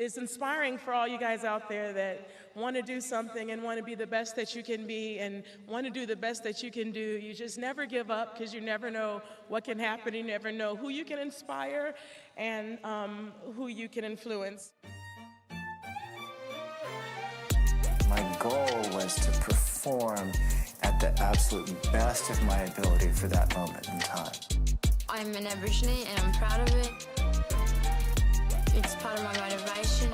It's inspiring for all you guys out there that want to do something and want to be the best that you can be and want to do the best that you can do. You just never give up because you never know what can happen. You never know who you can inspire and who you can influence. My goal was to perform at the absolute best of my ability for that moment in time. I'm an Aborigine and I'm proud of it. It's part of my motivation.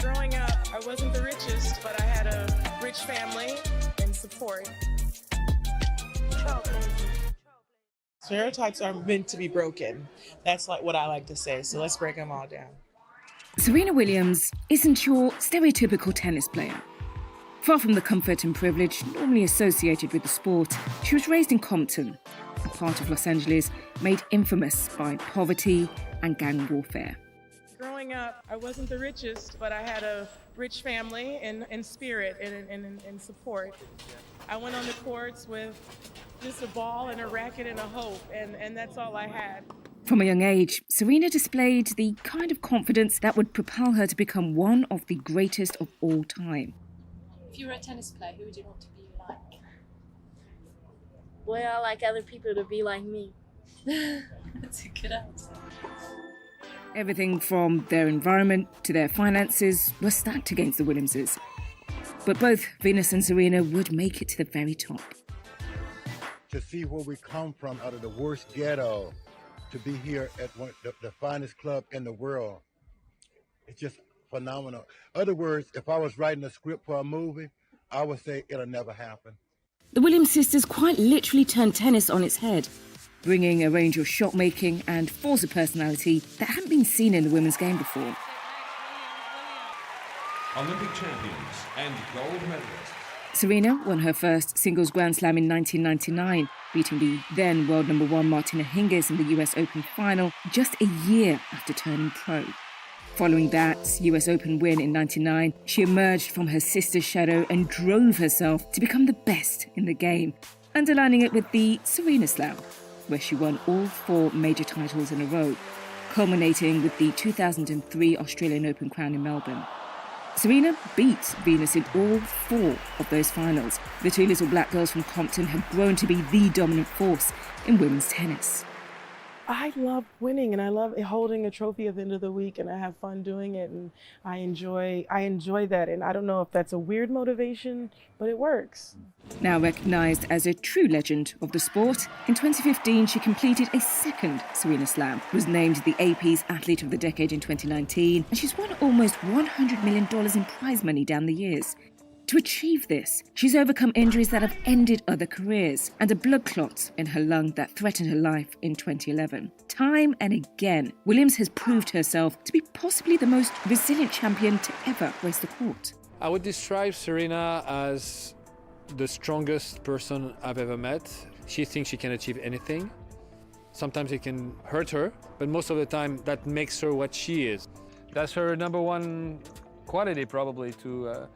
Growing up, I wasn't the richest, but I had a rich family and support. Stereotypes are meant to be broken. That's like what I like to say, so let's break them all down. Serena Williams isn't your stereotypical tennis player. Far from the comfort and privilege normally associated with the sport, she was raised in Compton, a part of Los Angeles made infamous by poverty and gang warfare. Growing up, I wasn't the richest, but I had a rich family in spirit and support. I went on the courts with just a ball and a racket and a hope, and that's all I had. From a young age, Serena displayed the kind of confidence that would propel her to become one of the greatest of all time. If you were a tennis player, who would you want to be like? Well, I like other people to be like me. That's a good answer. Everything from their environment to their finances was stacked against the Williamses. But both Venus and Serena would make it to the very top. To see where we come from out of the worst ghetto, to be here at the finest club in the world, it's just phenomenal. In other words, if I was writing a script for a movie, I would say it'll never happen. The Williams sisters quite literally turned tennis on its head, bringing a range of shot-making and force of personality that hadn't been seen in the women's game before. Olympic champions and gold medalists. Serena won her first singles Grand Slam in 1999, beating the then world number one Martina Hingis in the US Open final just a year after turning pro. Following that US Open win in 1999, she emerged from her sister's shadow and drove herself to become the best in the game, underlining it with the Serena Slam, where she won all 4 major titles in a row, culminating with the 2003 Australian Open crown in Melbourne. Serena beat Venus in all 4 of those finals. The 2 little black girls from Compton have grown to be the dominant force in women's tennis. I love winning and I love holding a trophy at the end of the week, and I have fun doing it, and I enjoy that, and I don't know if that's a weird motivation, but it works. Now recognised as a true legend of the sport, in 2015 she completed a second Serena Slam, was named the AP's Athlete of the Decade in 2019, and she's won almost $100 million in prize money down the years. To achieve this, she's overcome injuries that have ended other careers and a blood clot in her lung that threatened her life in 2011. Time and again, Williams has proved herself to be possibly the most resilient champion to ever grace the court. I would describe Serena as the strongest person I've ever met. She thinks she can achieve anything. Sometimes it can hurt her, but most of the time that makes her what she is. That's her number one quality, probably, to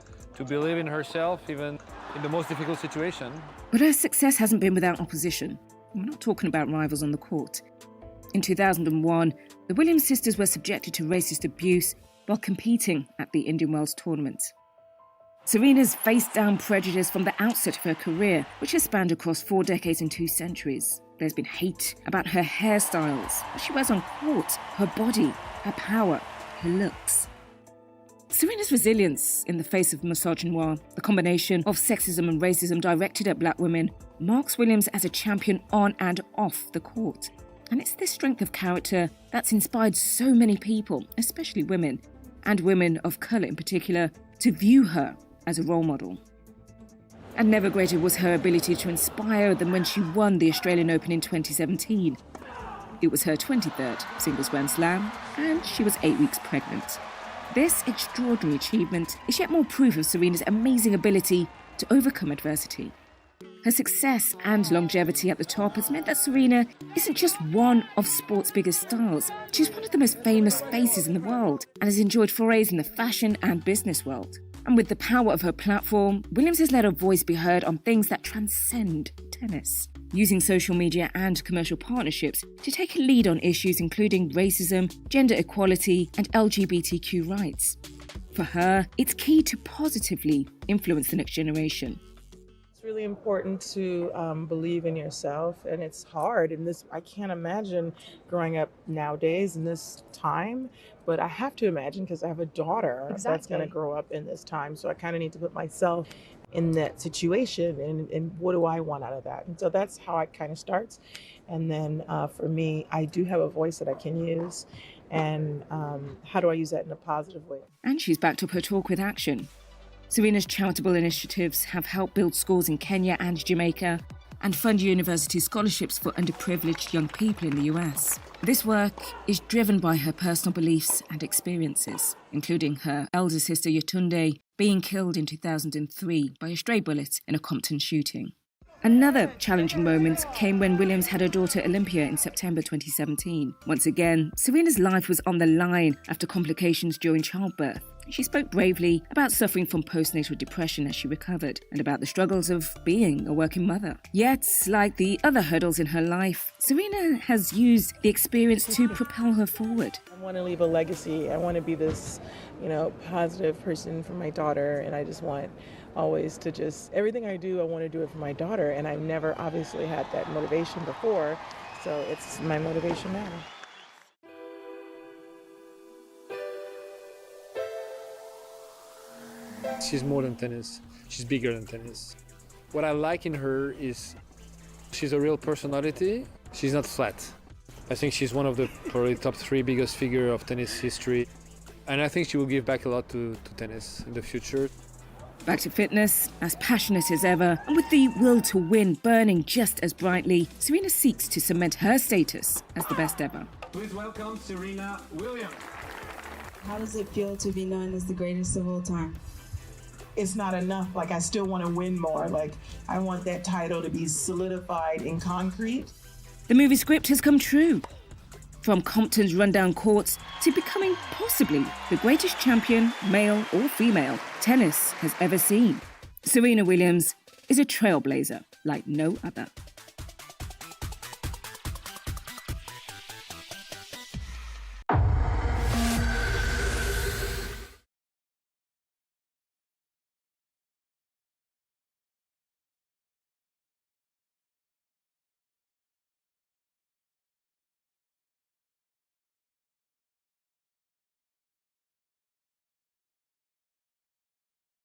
believe in herself, even in the most difficult situation. But her success hasn't been without opposition. We're not talking about rivals on the court. In 2001, the Williams sisters were subjected to racist abuse while competing at the Indian Wells tournament. Serena's faced down prejudice from the outset of her career, which has spanned across 4 decades and 2 centuries. There's been hate about her hairstyles, what she wears on court, her body, her power, her looks. Serena's resilience in the face of misogyny, the combination of sexism and racism directed at black women, marks Williams as a champion on and off the court. And it's this strength of character that's inspired so many people, especially women, and women of colour in particular, to view her as a role model. And never greater was her ability to inspire than when she won the Australian Open in 2017. It was her 23rd singles Grand Slam, and she was 8 weeks pregnant. This extraordinary achievement is yet more proof of Serena's amazing ability to overcome adversity. Her success and longevity at the top has meant that Serena isn't just one of sport's biggest stars. She's one of the most famous faces in the world and has enjoyed forays in the fashion and business world. And with the power of her platform, Williams has let her voice be heard on things that transcend tennis. using social media and commercial partnerships to take a lead on issues including racism, gender equality, and LGBTQ rights. For her, it's key to positively influence the next generation. It's really important to believe in yourself, and it's hard. And I can't imagine growing up nowadays in this time, but I have to imagine because I have a daughter that's going to grow up in this time. So I kind of need to put myself in that situation and what do I want out of that? And so that's how it kind of starts. And then for me, I do have a voice that I can use. And how do I use that in a positive way? And she's backed up her talk with action. Serena's charitable initiatives have helped build schools in Kenya and Jamaica and fund university scholarships for underprivileged young people in the US. This work is driven by her personal beliefs and experiences, including her elder sister Yetunde being killed in 2003 by a stray bullet in a Compton shooting. Another challenging moment came when Williams had her daughter Olympia in September 2017. Once again, Serena's life was on the line after complications during childbirth. She spoke bravely about suffering from postnatal depression as she recovered and about the struggles of being a working mother. Yet, like the other hurdles in her life, Serena has used the experience to propel her forward. I want to leave a legacy. I want to be this, positive person for my daughter, and I just want always to everything I do, I want to do it for my daughter, and I've never obviously had that motivation before, so it's my motivation now. She's more than tennis. She's bigger than tennis. What I like in her is she's a real personality. She's not flat. I think she's one of the probably top 3 biggest figure of tennis history. And I think she will give back a lot to tennis in the future. Back to fitness, as passionate as ever, and with the will to win burning just as brightly, Serena seeks to cement her status as the best ever. Please welcome Serena Williams. How does it feel to be known as the greatest of all time? It's not enough. I still want to win more. I want that title to be solidified in concrete. The movie script has come true. From Compton's rundown courts to becoming possibly the greatest champion, male or female, tennis has ever seen. Serena Williams is a trailblazer like no other.